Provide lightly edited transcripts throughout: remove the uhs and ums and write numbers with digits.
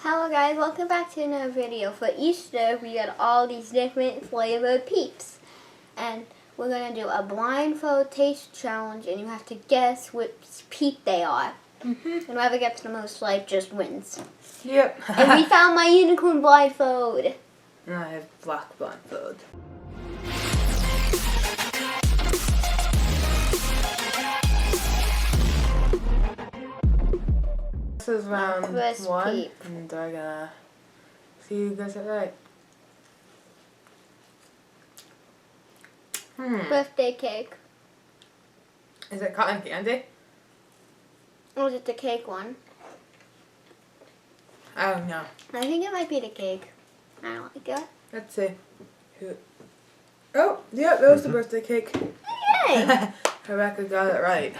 Hello guys, welcome back to another video. For Easter, we got all these different flavored Peeps. And we're going to do a blindfold taste challenge, and you have to guess which Peep they are. And whoever gets the most life just wins. Yep. And we found my unicorn blindfold. And I have black blindfold. This is round First one, Peep. and I'm gonna see who gets it right. Birthday cake. Is it cotton candy? Or is it the cake one? I don't know. I think it might be the cake. I don't like it. Let's see. Oh, yeah, that was the birthday cake. Yay! Rebecca got it right.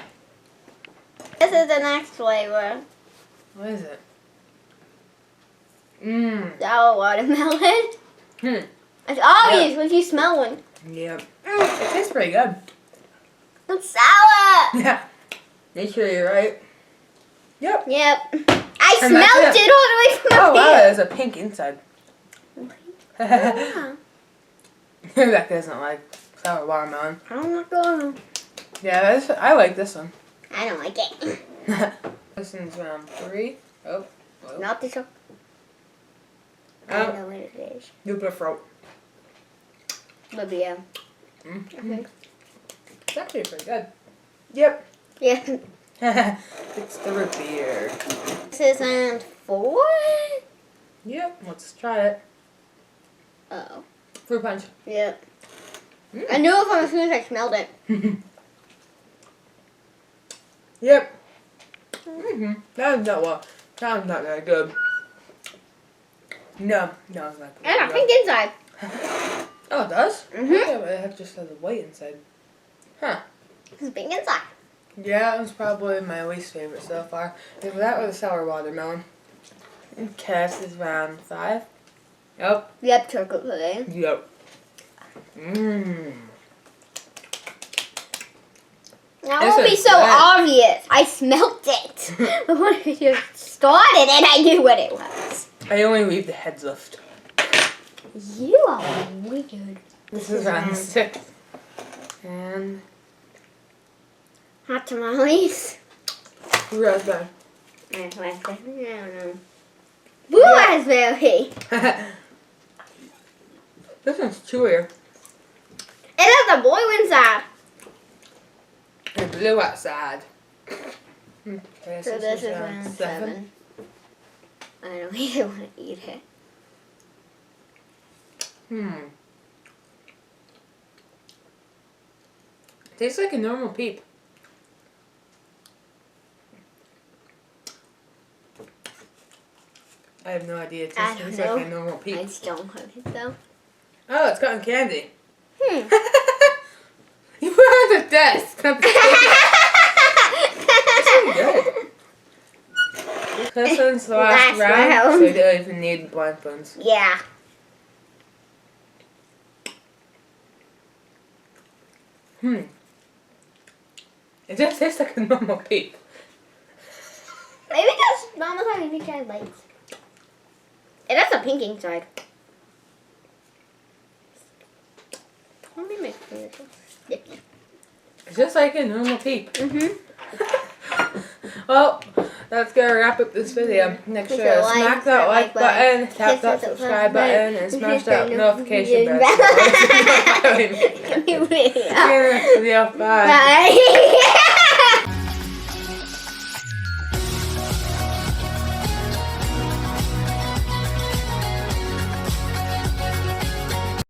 This is the next flavor. What is it? Sour watermelon. It's obvious when you smell one. Yep. It tastes pretty good. It's sour! Yeah. Make sure you're right. Yep. Yep. I smelled it all the way from Oh up wow, here. there's a pink inside. Yeah. Rebecca doesn't like sour watermelon. I don't like that. Yeah, I like this one. I don't like it. This one's round 3. Oh. Whoa. Not this one. I don't know what it is. Super throat. But yeah. I think. It's actually pretty good. Yep. Yeah. It's the root beer. This is round 4? Yep. Let's try it. Uh-oh. Fruit punch. Yep. I knew it from as soon as I smelled it. Yep. That was not very good. No, it's not good. And a pink inside. Oh, it does? Mm-hmm. Yeah, but it just has a white inside. Huh. It's pink inside. Yeah, that was probably my least favorite so far. Either that or the sour watermelon. Okay, this is round 5. Yep. Yep, chocolate pudding. Yep. Now it This won't be is so good. obvious. I smelt it. But when I just started it, I knew what it was. I only leave the heads lift. You are weird. This is round 6. And Hot tamales. raspberry. I don't know. Blue raspberry. This one's chewier. It has a blue inside. And blue outside. Okay, So this is round 7. I don't even want to eat it. Tastes like a normal Peep. I have no idea. It I just don't tastes know. like a normal Peep. I just don't want it though. Oh, it's cotton candy. You put it on the desk. Not the table. That's pretty good. This one's the last round, so you don't even need blindfolds. Yeah. It just tastes like a normal Peep. Maybe just Mama having pink eye lights. It has a pink inside. Let me make it sticky. It's just like a normal Peep. Well, that's gonna wrap up this video. Make sure to smack that like button, tap that subscribe button, and smash that notification bell. See you in the next video. Bye. Bye.